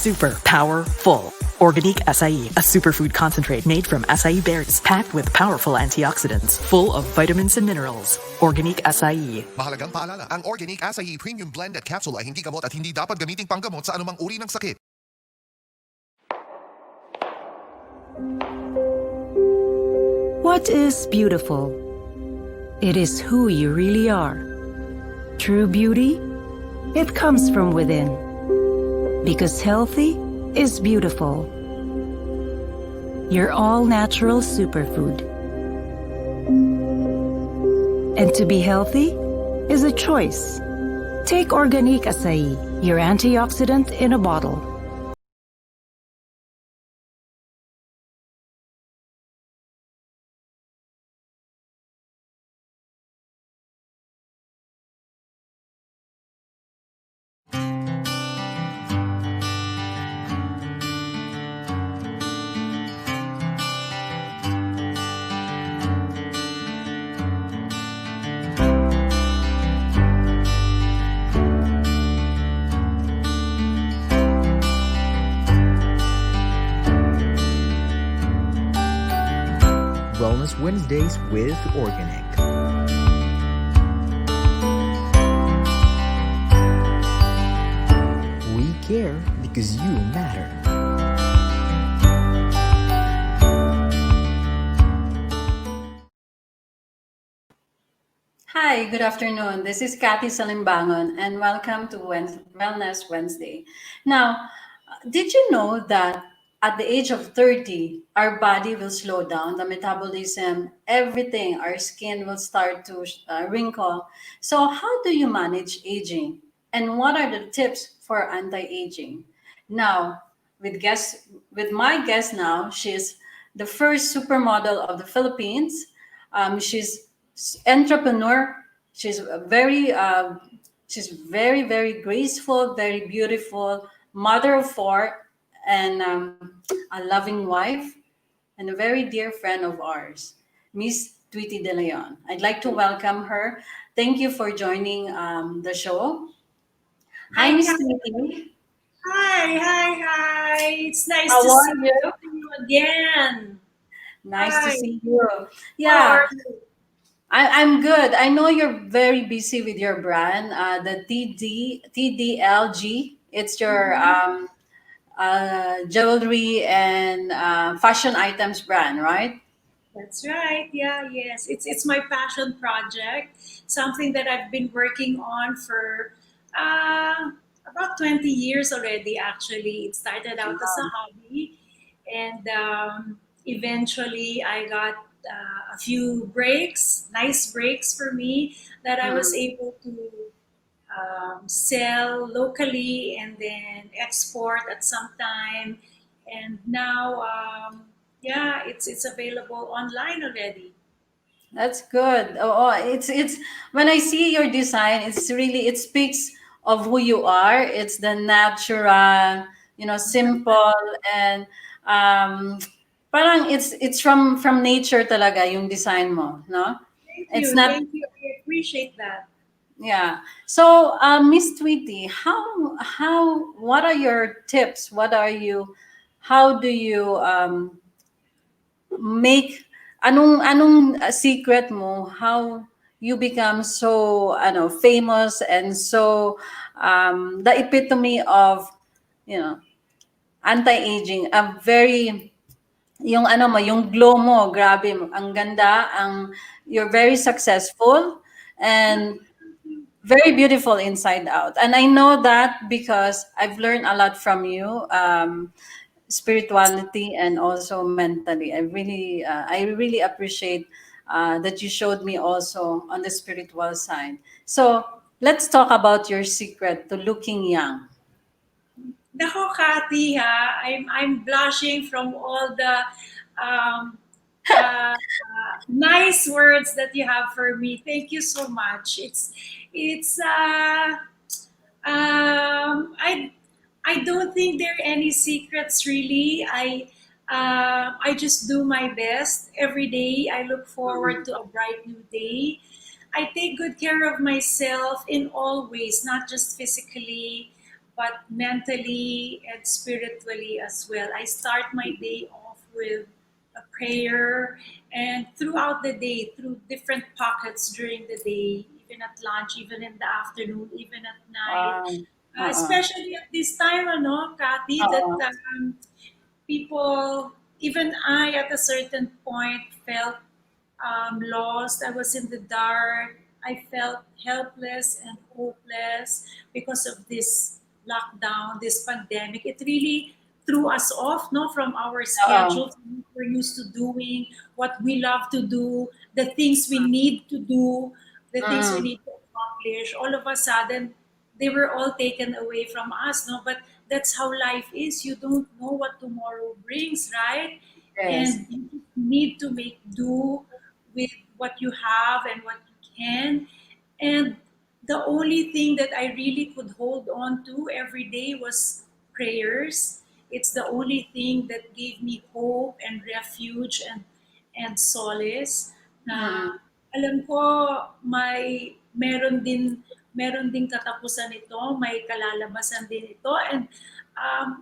super powerful. Organique acai, a superfood concentrate made from acai berries, packed with powerful antioxidants, full of vitamins and minerals. Organique acai. Mahalagang paalala, ang Organique Acai Premium Blended Capsule ay hindi gamot at hindi dapat gamiting panggamot sa anumang uri ng sakit. What is beautiful? It is who you really are. True beauty? It comes from within. Because healthy is beautiful. Your all-natural superfood. And to be healthy is a choice. Take Organique Acai, your antioxidant in a bottle. Wellness Wednesdays with Organique. We care because you matter. Hi, good afternoon. This is Kathy Salimbangon, and welcome to Wellness Wednesday. Now, did you know that at the age of 30, our body will slow down, the metabolism, everything, our skin will start to wrinkle. So, how do you manage aging? And what are the tips for anti-aging? Now, with my guest now, she's the first supermodel of the Philippines. She's entrepreneur. She's very graceful, very beautiful, mother of four, and a loving wife, and a very dear friend of ours, Miss Tweetie de Leon. I'd like to welcome her. Thank you for joining the show. Hi, Hi, Miss Kat- Tweetie. hi. It's nice How to are see you? you again. Nice to Hi, see you. how Yeah, are you? I'm good. I know you're very busy with your brand, the TDLG. It's your Mhm. jewelry and fashion items brand, right? That's right. Yeah, yes. It's my passion project, something that I've been working on for about 20 years already, actually. It started out as a hobby, and eventually I got a few breaks, nice breaks for me, that I was Mm. able to sell locally and then export at some time. And now, yeah, it's available online already. That's good. It's when I see your design, it's really it speaks of who you are. It's the natural, simple and um, parang it's from nature talaga yung design mo, no? It's not. Thank you. I appreciate that. Yeah. So, Miss Tweety, what are your tips? How do you make, anong secret mo? How you become so, famous and so, the epitome of, you know, anti-aging, a very, yung glow mo, grabe, ang ganda, you're very successful, and very beautiful inside out. And I know that because I've learned a lot from you, spirituality and also mentally. I really appreciate that you showed me also on the spiritual side. So let's talk about your secret to looking young. Nako, Kati, ha? I'm blushing from all the um, uh, nice words that you have for me. Thank you so much. It's I don't think there are any secrets really. I just do my best every day. I look forward to a bright new day. I take good care of myself in all ways, not just physically, but mentally and spiritually as well. I start my day off with a prayer, and throughout the day, through different pockets during the day, even at lunch, even in the afternoon, even at night, Wow. Uh-uh. especially at this time, Kathy, that Uh-uh. people, even I at a certain point felt lost. I was in the dark. I felt helpless and hopeless because of this lockdown, this pandemic. It really threw us off, no, from our Uh-uh. schedules. We're used to doing what we love to do, the things we need to do, the things we Mm. need to accomplish. All of a sudden, they were all taken away from us, no. But that's how life is. You don't know what tomorrow brings, right? Yes. And you need to make do with what you have and what you can. And the only thing that I really could hold on to every day was prayers. It's the only thing that gave me hope and refuge and solace. Mm. Na alam ko meron din katapusan ito, may kalalabasan din ito, and um,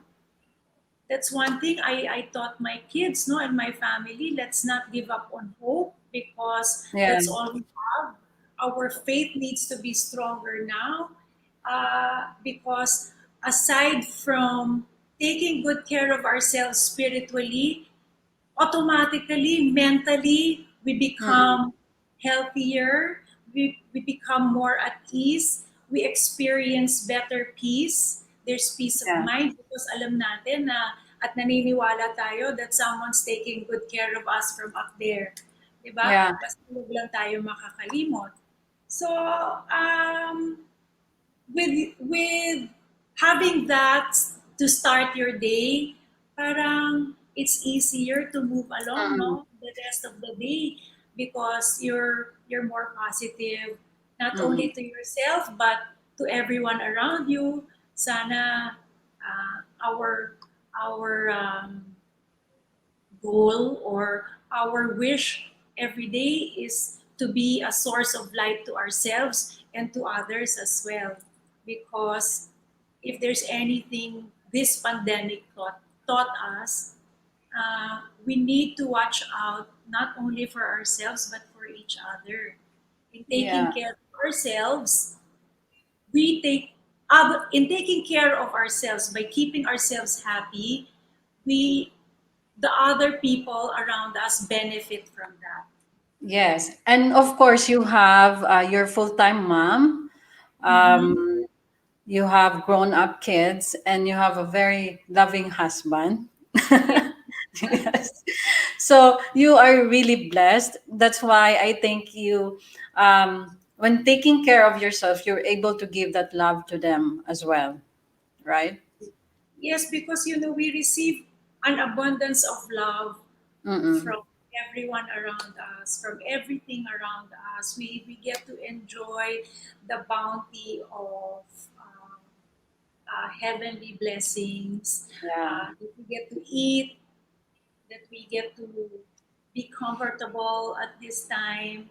that's one thing I taught my kids, no, and my family. Let's not give up on hope, because Yeah. that's all we have. Our faith needs to be stronger now, because aside from taking good care of ourselves spiritually, automatically, mentally, we Mm. become healthier, we become more at ease, we experience better peace. There's peace of Yeah. mind because alam natin na at naniniwala tayo that someone's taking good care of us from up there. Diba? Yeah. Basta huwag lang tayo makakalimot. So, with having that to start your day, parang it's easier to move along, Mm. no, the rest of the day, because you're more positive, not only Mm. to yourself but to everyone around you. Sana our goal or our wish every day is to be a source of light to ourselves and to others as well. Because if there's anything this pandemic taught us, we need to watch out not only for ourselves but for each other. In taking Yeah. care of ourselves, we take in taking care of ourselves by keeping ourselves happy, we the other people around us benefit from that. Yes. And of course, you have your full-time mom. Mm-hmm. Um, you have grown-up kids, and you have a very loving husband. Yeah. Yes. So you are really blessed. That's why I think you, when taking care of yourself, you're able to give that love to them as well, right? Yes, because we receive an abundance of love Mm-mm. from everyone around us, from everything around us. We get to enjoy the bounty of heavenly blessings, Yeah. that we get to eat, that we get to be comfortable at this time.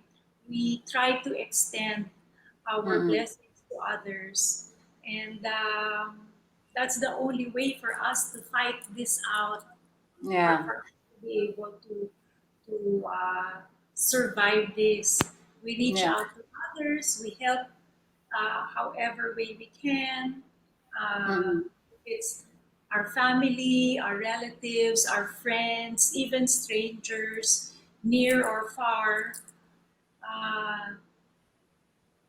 We try to extend our Mm-mm. blessings to others. And that's the only way for us to fight this out, Yeah. for us to be able to survive this. We reach Yeah. out to others, we help however way we can. Mm-mm. If it's our family, our relatives, our friends, even strangers, near or far. Uh,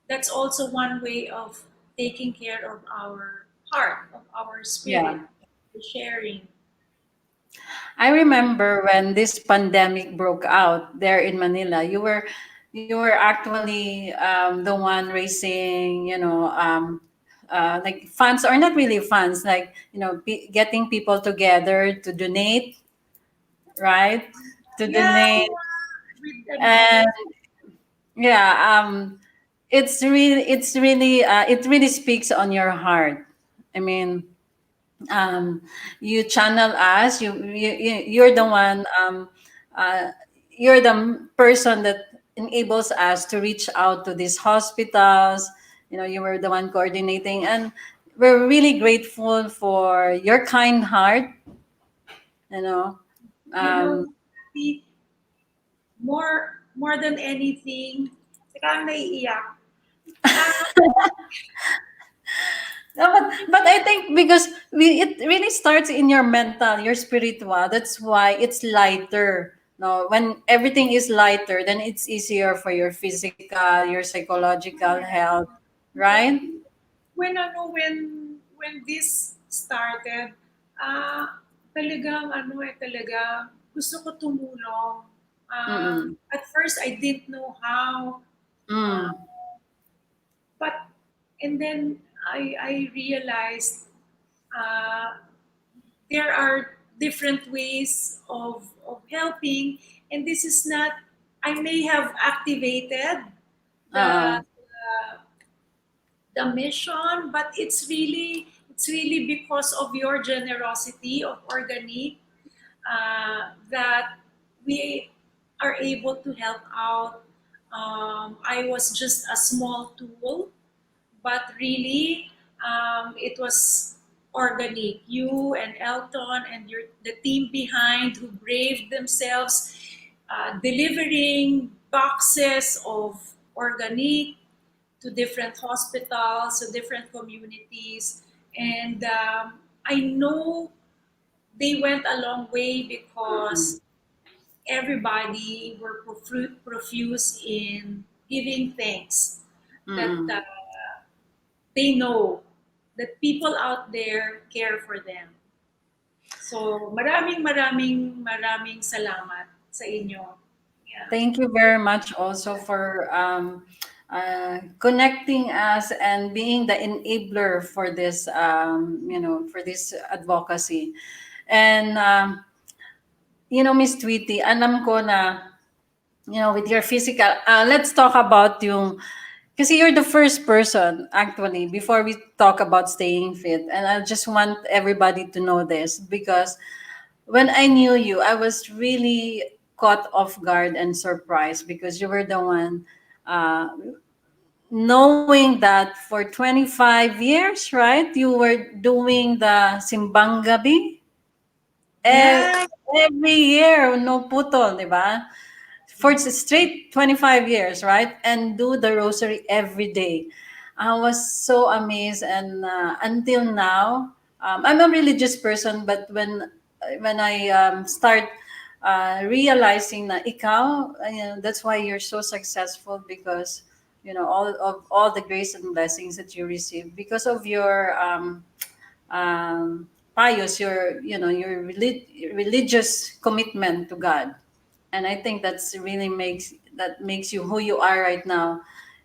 that's also one way of taking care of our heart, of our spirit, Yeah. sharing. I remember when this pandemic broke out there in Manila, you were actually the one raising, like funds, or not really funds, like getting people together to donate, right? To Yeah, donate, yeah, with the and knowledge. yeah, it really speaks on your heart. I mean, um, you channel us. You're the one. Uh, you're the person that enables us to reach out to these hospitals. You were the one coordinating, and we're really grateful for your kind heart, you know. You know, Um, the more than anything, teka, naiiyak. Ah, no, but I think because it really starts in your mental, your spiritual. That's why it's lighter. No, when everything is lighter, then it's easier for your physical, your psychological health, right? when this started, talagang talaga gusto ko tumulong. Mm-mm. At first I didn't know how, uh, Mm. but and then I realized uh, there are different ways of helping, and this is not. I may have activated the Uh-uh. the mission, but it's really because of your generosity of Organique that we are able to help out. I was just a small tool, but really it was Organique, you and Elton and the team behind who braved themselves, delivering boxes of Organique to different hospitals, to different communities. And I know they went a long way because everybody were profuse in giving thanks that Mm-mm. they know that people out there care for them. So maraming salamat sa inyo. Yeah. Thank you very much also for connecting us and being the enabler for this, for this advocacy. And, Miss Tweety, alam ko na, with your physical, let's talk about yung, kasi you're the first person, actually, before we talk about staying fit. And I just want everybody to know this because when I knew you, I was really caught off guard and surprised because you were the one, uh, knowing that for 25 years, right, you were doing the Simbang Gabi eh, Yeah. every year, no putol, di ba? For straight 25 years, right? And do the rosary every day. I was so amazed, and until now, I'm a religious person, but when I start realizing na ikaw, that's why you're so successful because all the grace and blessings that you receive because of your pious, your religious commitment to God. And I think that makes you who you are right now,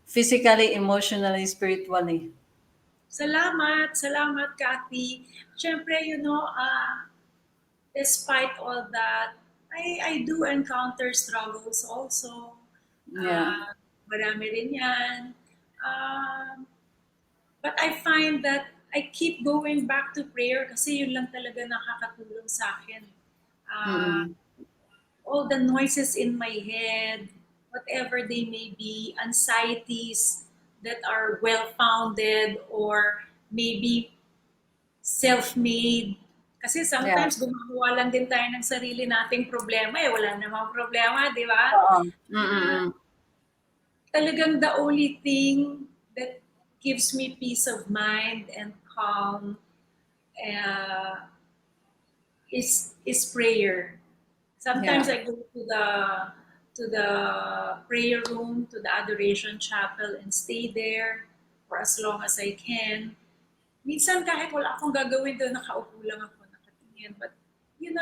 physically, emotionally, spiritually. Salamat, Kathy. Siyempre, despite all that, I do encounter struggles also. Yeah. Marami rin yan. Um, but I find that I keep going back to prayer kasi yun lang talaga nakakatulong sa akin. Uh, Mm-mm. all the noises in my head, whatever they may be, anxieties that are well-founded or maybe self-made. Kasi Yeah. sometimes gumagawa lang din tayo ng sarili nating problema eh. Wala namang problema, di ba? Oo. Ah, Mm-mm. talagang the only thing that gives me peace of mind and calm uh, is prayer. Sometimes Yeah. I go to the prayer room, to the adoration chapel, and stay there for as long as I can. Minsan kahit wala akong gagawin doon, nakaupo lang ako, nakatingin. But,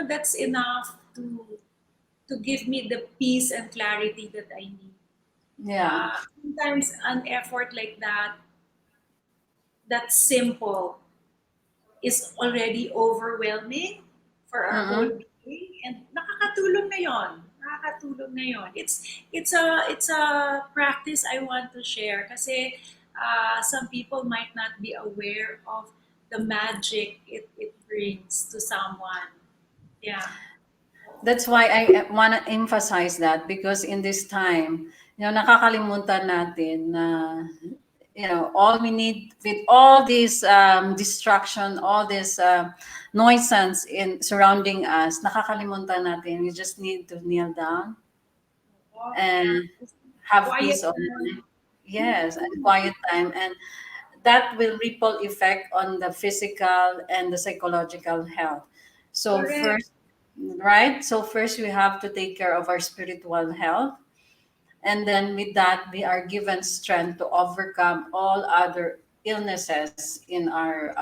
that's enough to give me the peace and clarity that I need. Yeah. Sometimes an effort like that, that's simple, is already overwhelming for our whole Mm-mm. being, and nakakatulong na yon. Nakakatulong na yon. It's a practice I want to share kasi some people might not be aware of the magic it brings to someone. Yeah. That's why I want to emphasize that because in this time, nakakalimutan natin na all we need with all this distraction, all this nuisance in surrounding us, nakakalimutan natin. We just need to kneel down Oh, and have quiet peace of time. mind. Yes, and quiet time, and that will ripple effect on the physical and the psychological health. So Correct. first, right? So first we have to take care of our spiritual health, and then with that we are given strength to overcome all other illnesses in our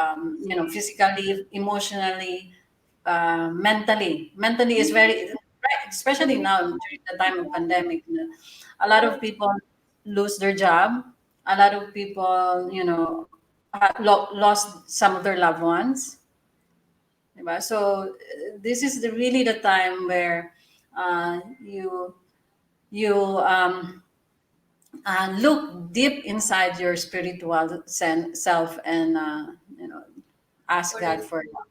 physically, emotionally, mentally is very right, especially now during the time of pandemic. A lot of people lose their job, a lot of people lost some of their loved ones, diba? So this is really the time where you look deep inside your spiritual self, and ask God Correct. for help.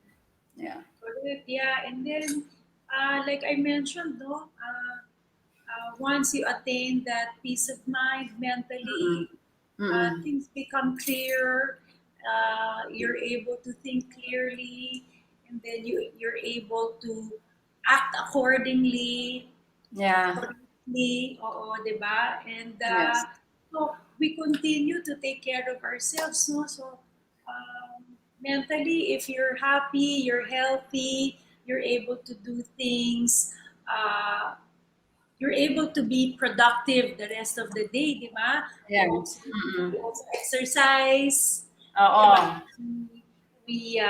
Yeah. Correct. Yeah. And then, like I mentioned, no, once you attain that peace of mind Mm-mm. mentally, Mm-mm. things become clear. You're able to think clearly, and then you're able to act accordingly, Yeah. correctly, oo, 'di ba? And Yes. so we continue to take care of ourselves, no? So mentally, if you're happy, you're healthy, you're able to do things, uh, you're able to be productive the rest of the day, di ba? Yeah. We Mm-mm. also exercise, di ba? Oo. We,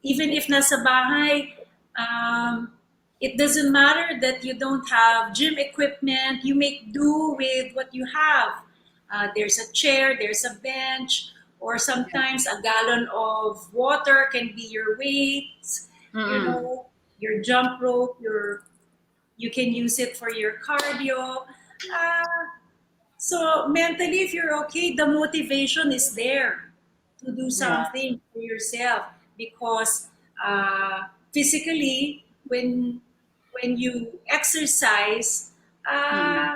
even if nasa bahay, um, it doesn't matter that you don't have gym equipment, you make do with what you have. There's a chair, there's a bench, or Yeah. sometimes a gallon of water can be your weight, you Mm-mm. know, your jump rope, you can use it for your cardio. Uh, so mentally, if you're okay, the motivation is there to do Yeah. something for yourself because physically, when you exercise, Mm-mm. uh,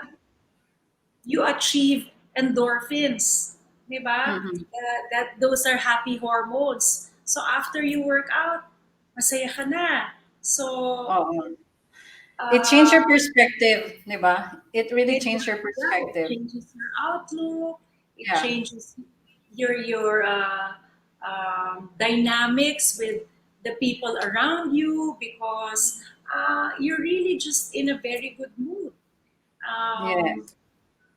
you achieve endorphins, di ba? Mm-mm. That those are happy hormones. So after you work out, masaya ka na. So Oo. It changed uh, your perspective, di ba? It really it changed your yeah, it perspective. changes your outlook. It Yeah. changes your dynamics with the people around you because you're really just in a very good mood. Um, Yes.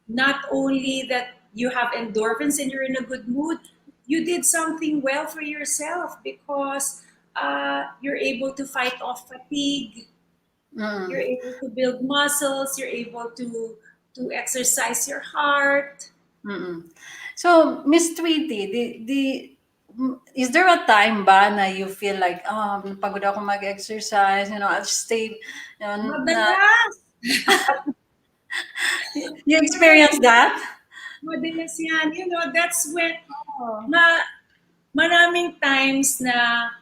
not only that you have endorphins and you're in a good mood, you did something well for yourself because you're able to fight off fatigue, you're Mm-mm. able to build muscles, you're able to exercise your heart. Mm-mm. So, Miss Tweety, is there a time ba na you feel like, oh, pagod ako mag-exercise, I'll just stay, na, Madalas, you experience that? madalas yan. That's when Oh. ma, maraming times na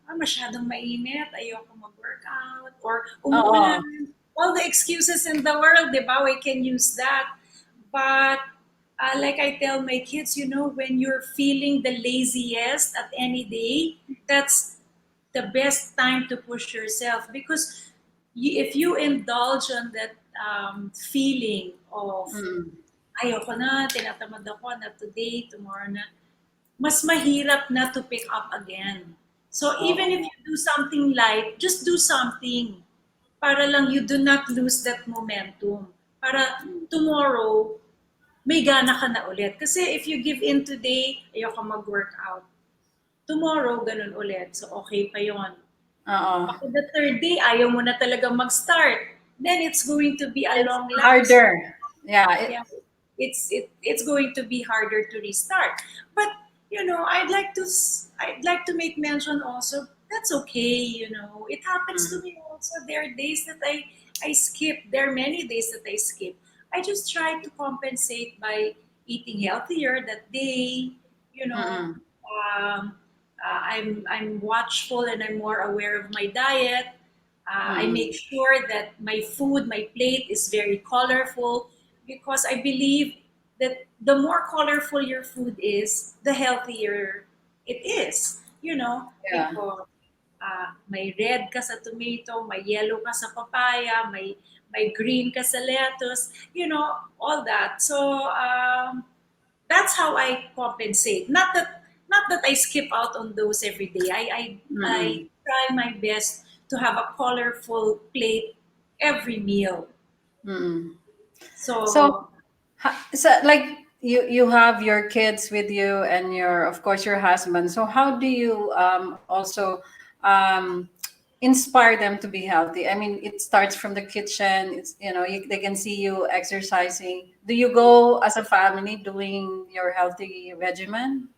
masyadong mainit, ayoko mag-workout, or Oo. umuulan. All the excuses in the world, di ba? We can use that. But like I tell my kids, when you're feeling the laziest at any day, that's the best time to push yourself because if you indulge on that feeling of Mm. ayoko na, tinatamad ako na today, tomorrow na, mas mahirap na to pick up again. So even if Oo. you do something light, just do something para lang you do not lose that momentum. Para tomorrow, may gana ka na ulit. Kasi if you give in today, ayoko mag-workout. Tomorrow, ganun ulit. So okay pa yon. Oo. Baka the third day, ayaw mo na talaga mag-start. Then it's going to be a It's long lapse. harder. Yeah. Yeah, it's going to be harder to restart. But I'd like to make mention also. That's okay. It happens to Mm. me also. There are days that I skip. There are many days that I skip. I just try to compensate by eating healthier that day. You know, Mm-mm. um, I'm watchful and I'm more aware of my diet. I make Mm. sure that my food, my plate is very colorful because I believe that the more colorful your food is, the healthier it is. Yeah. Because may red ka sa tomato, may yellow ka sa papaya, may green ka sa lettuce, all that. So that's how I compensate. Not that I skip out on those every day. I Mm-mm. try my best to have a colorful plate every meal. Mm-mm. So, So so like you have your kids with you and your of course your husband. So how do you also um, inspire them to be healthy? I mean, it starts from the kitchen. It's they can see you exercising. Do you go as a family doing your healthy regimen?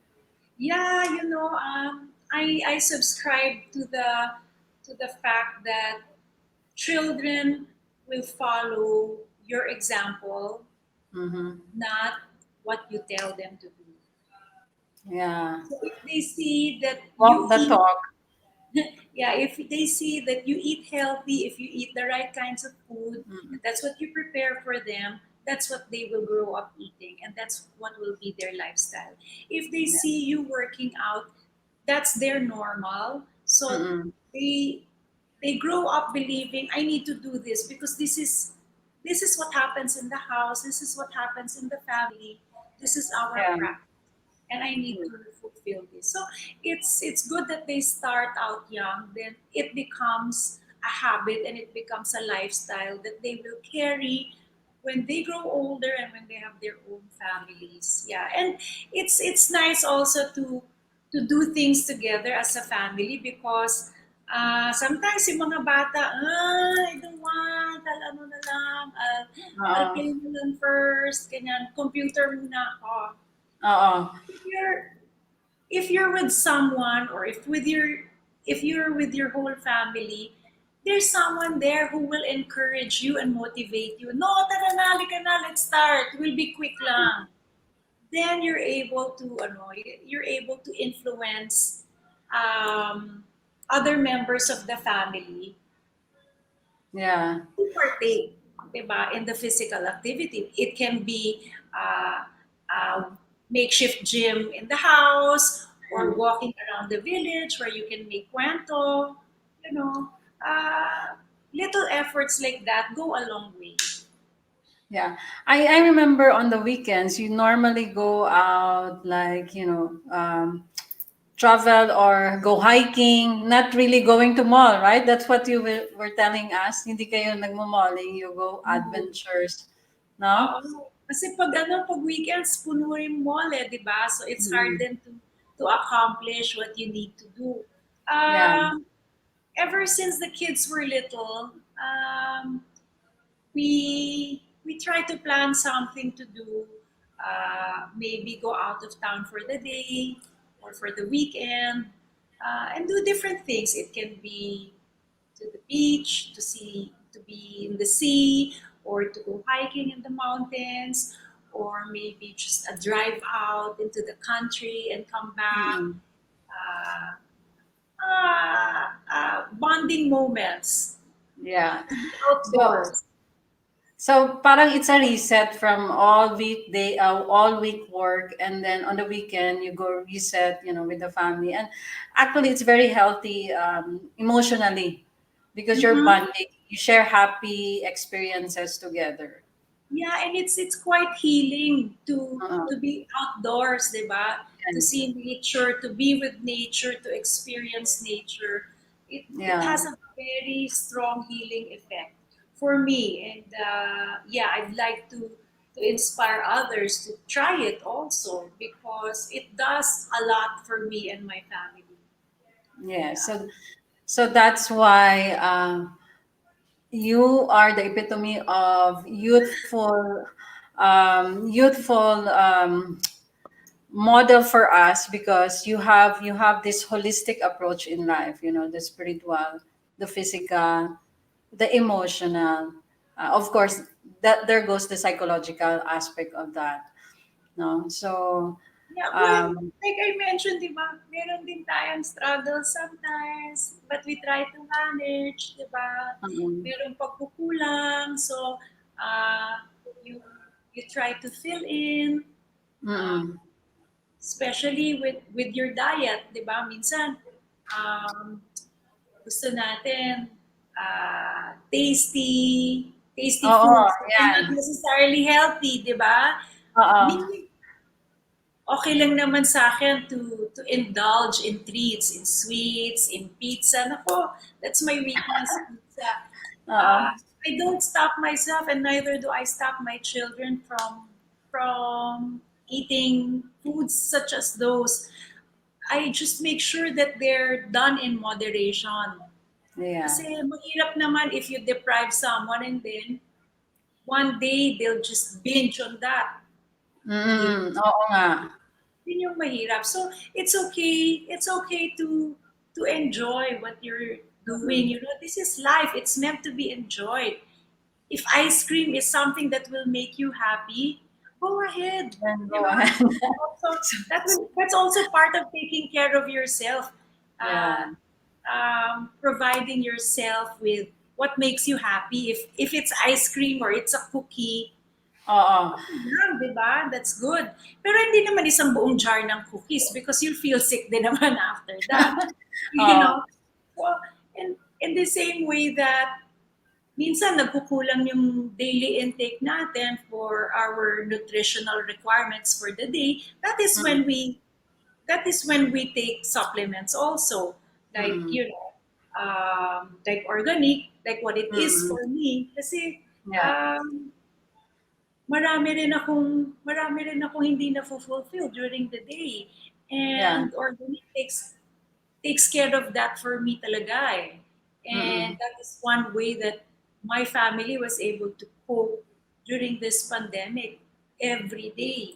yeah, I subscribe to the fact that children will follow your example, Mm-hmm. not what you tell them to do. Yeah, So if they see that you walk the eat, talk. yeah, if they see that you eat healthy, if you eat the right kinds of food, Mm-mm. and that's what you prepare for them, that's what they will grow up eating, and that's what will be their lifestyle. If they Yeah. see you working out, that's their normal. So Mm-mm. they they grow up believing I need to do this because this is what happens in the house, this is what happens in the family, this is our Yeah. practice, and I need to fulfill this. So it's good that they start out young, then it becomes a habit and it becomes a lifestyle that they will carry when they grow older and when they have their own families. Yeah, and it's nice also to do things together as a family because sometimes yung mga bata, I don't want, ano na lang, I'll Oo. play na lang first, ganyan, computer muna ako. Oo. If you're with someone or if you're with your whole family, there's someone there who will encourage you and motivate you. No, tara na, halika na, let's start. We'll be quick lang. Then you're able to influence other members of the family Yeah. to partake, diba, in the physical activity. It can be makeshift gym in the house or Mm. walking around the village where you can make cuento. You know, uh, little efforts like that go a long way. Yeah, I remember on the weekends you normally go out like travel or go hiking, not really going to mall, right? That's what you were telling us. Hindi kayo nagmo-malling, you go adventures, no? Oo. Kasi pag weekends, puno yung mall eh, di ba? So it's hard Mm. then to accomplish what you need to do. Yeah. Ever since the kids were little, we try to plan something to do. Maybe go out of town for the day or for the weekend, and do different things. It can be to the beach, to be in the sea, or to go hiking in the mountains, or maybe just a drive out into the country and come back. Mm-mm. Uh, Bonding moments Yeah. to be So outdoors. parang it's a reset from all week work, and then on the weekend you go reset, with the family. And actually, it's very healthy emotionally because you're Mhm. bonding, you share happy experiences together. Yeah, and it's quite healing to Uh, to be outdoors, 'di ba? To yes. see nature, to be with nature, to experience nature. It Yeah. has a very strong healing effect for me, and yeah, I'd like to inspire others to try it also because it does a lot for me and my family. Yeah. Yeah. So that's why you are the epitome of youthful model for us, because you have this holistic approach in life, the spiritual, the physical, the emotional, of course, that there goes the psychological aspect of that, no? So Yeah, well, um like I mentioned, di ba, meron din tayong struggle sometimes, but we try to manage, di ba? mm, Merong pagkukulang, so, uh, you, you try to fill in, Mm-mm. especially with your diet, 'di ba? Minsan um, gusto natin tasty Oo, foods that are yan. not necessarily healthy, 'di ba? Oo. Meaning, okay lang naman sa akin to indulge in treats, in sweets, in pizza. Nako, that's my weakness, pizza. Oo. I don't stop myself, and neither do I stop my children from eating foods such as those. I just make sure that they're done in moderation. Yeah. Kasi mahirap naman if you deprive someone and then one day they'll just binge on that. Mm, oo nga. Yun yung mahirap. So it's okay. It's okay to enjoy what you're doing. Mm. You know, this is life. It's meant to be enjoyed. If ice cream is something that will make you happy, go ahead. Then Di go ba? ahead. Also, that's also part of taking care of yourself. Yeah. Providing yourself with what makes you happy. If it's ice cream or it's a cookie, Oo. lang, di ba? That's good. Pero hindi naman isang buong jar ng cookies because you'll feel sick din naman after that. You Oo. know? So, in the same way that minsan nagkukulang yung daily intake natin for our nutritional requirements for the day, Mm. that is when we take supplements also. Like, Mm. you know, like organic, like what it is Mm. for me. Kasi Yeah. um, marami rin akong hindi na fulfill during the day. Yeah. And organic takes care of that for me talaga eh. And Mm. that is one way that my family was able to cope during this pandemic every day.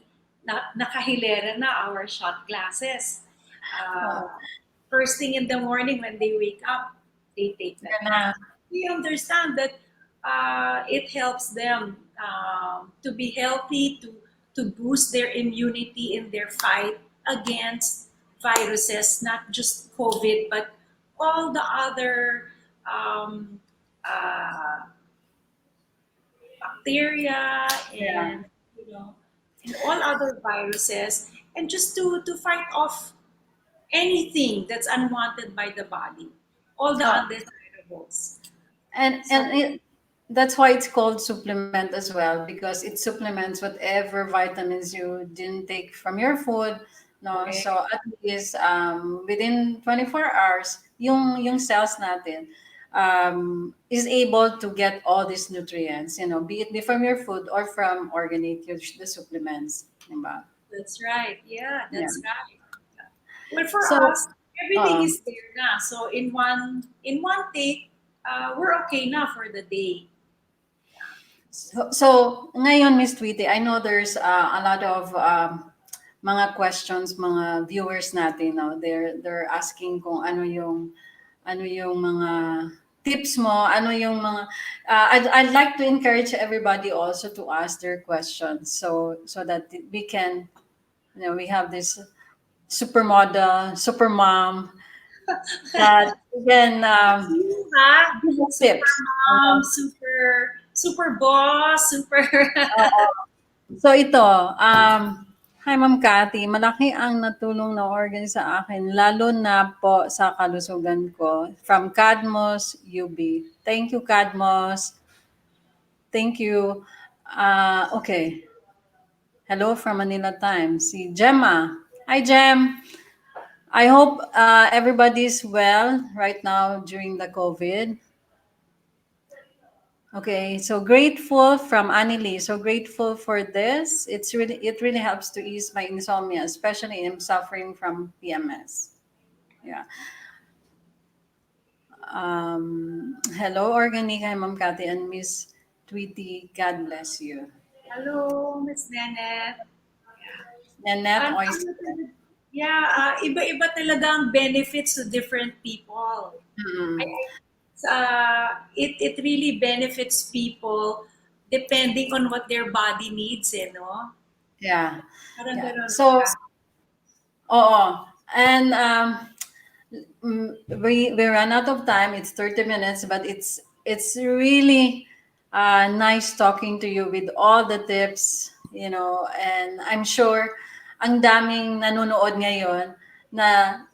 Nakahilera na our shot glasses. Oo. First thing in the morning when they wake up, they take that Yan na. na. We understand that it helps them to be healthy, to boost their immunity in their fight against viruses, not just COVID, but all the other um, uh, bacteria Yeah. and and all other viruses, and just to fight off anything that's unwanted by the body, all the Oh, undesirables. and that's why it's called supplement as well because it supplements whatever vitamins you didn't take from your food. No, Correct. so at least within 24 hours, yung cells natin is able to get all these nutrients. You know, be it from your food or from organic, the supplements. Diba? That's right. Yeah, Yeah. that's right. Well, for So, us, everything uh, is there na. So in one take, we're okay na for the day. so ngayon, Miss Tweety, I know there's a lot of mga questions, mga viewers natin, no? They're asking kung ano yung mga tips mo, ano yung mga I'd like to encourage everybody also to ask their questions so that we can, we have this supermodel, super mom that can You ha? give us Super tips. mom, super boss, super. So ito, hi Ma'am Cathy, malaki ang natulong na organ sa akin, lalo na po sa kalusugan ko. From Cadmos, UB. Thank you, Cadmos. Thank you. Okay. Hello from Manila Times. Si Gemma. Hi, Gem. I hope everybody's well right now during the COVID. Okay, so grateful from Anili. So grateful for this. It really helps to ease my insomnia, especially in suffering from PMS. Yeah. Hello, Organique. Hi, Ma'am Cathy and Miss Tweety. God bless you. Hello, Miss Nanette. Nanette Ano, Oyster. yeah, iba-iba talaga ang benefits to different people. Mm-mm. It really benefits people depending on what their body needs, no? Yeah. Parang Yeah. ganun So, siya. oo. And we ran out of time. It's 30 minutes, but it's really Nice talking to you with all the tips, and I'm sure ang daming nanonood ngayon na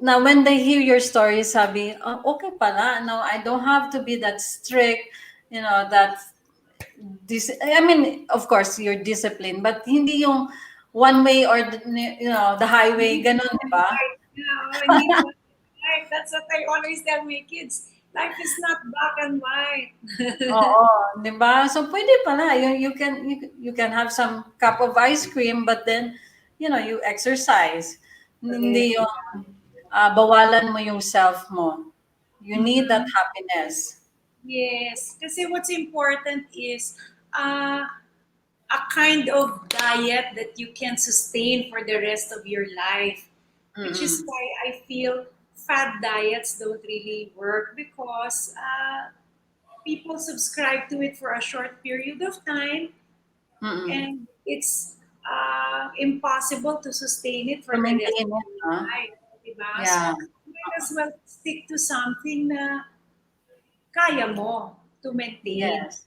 na when they hear your story, sabi, oh, okay pala, no, I don't have to be that strict, that I mean, of course, you're disciplined, but hindi yung one way or the highway, ganun, di ba? Right now, hindi naman right. That's what I always tell my kids. Life is not black and white. Oo, di ba? So pwede pala, you can have some cup of ice cream, but then, you exercise. Hindi yung bawalan mo yung self mo. You need that happiness. Yes, kasi what's important is a kind of diet that you can sustain for the rest of your life, which is why I feel fad diets don't really work, because people subscribe to it for a short period of time, and it's impossible to sustain it for the rest of your life. Diba? Yeah. So, you might as well stick to something na kaya mo to maintain. Yes.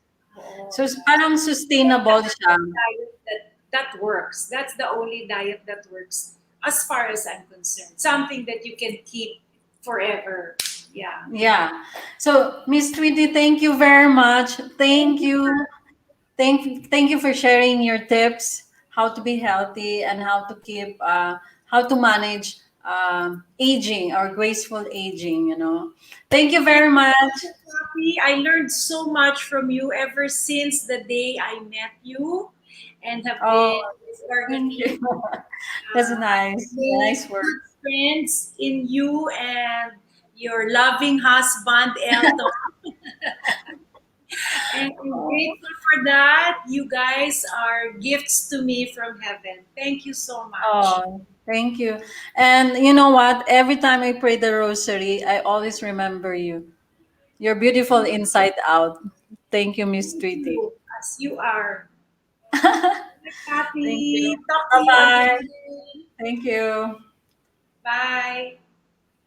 So parang sustainable siya. Diet that works. That's the only diet that works as far as I'm concerned. Something that you can keep forever. Yeah. Yeah. So Miss Tweetie, thank you very much. Thank you. Thank you for sharing your tips, how to be healthy and how to keep how to manage aging or graceful aging, Thank you very much. Happy. I learned so much from you ever since the day I met you, and have been Thank you. That's nice. Nice work. Friends in you and your loving husband, Elton. And I'm grateful for that. You guys are gifts to me from heaven. Thank you so much. Oh, thank you. And you know what? Every time I pray the rosary, I always remember you. You're beautiful inside out. Thank you, Miss Tweetie. As you are. Happy. Thank you. Talk to you Bye-bye. again. Thank you. Bye.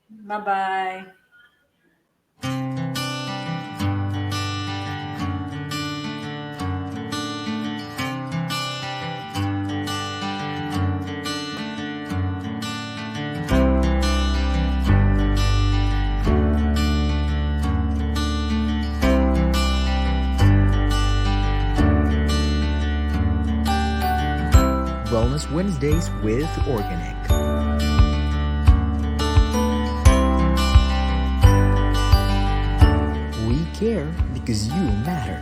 Bye-bye. Wellness Wednesdays with Organique. We care because you matter.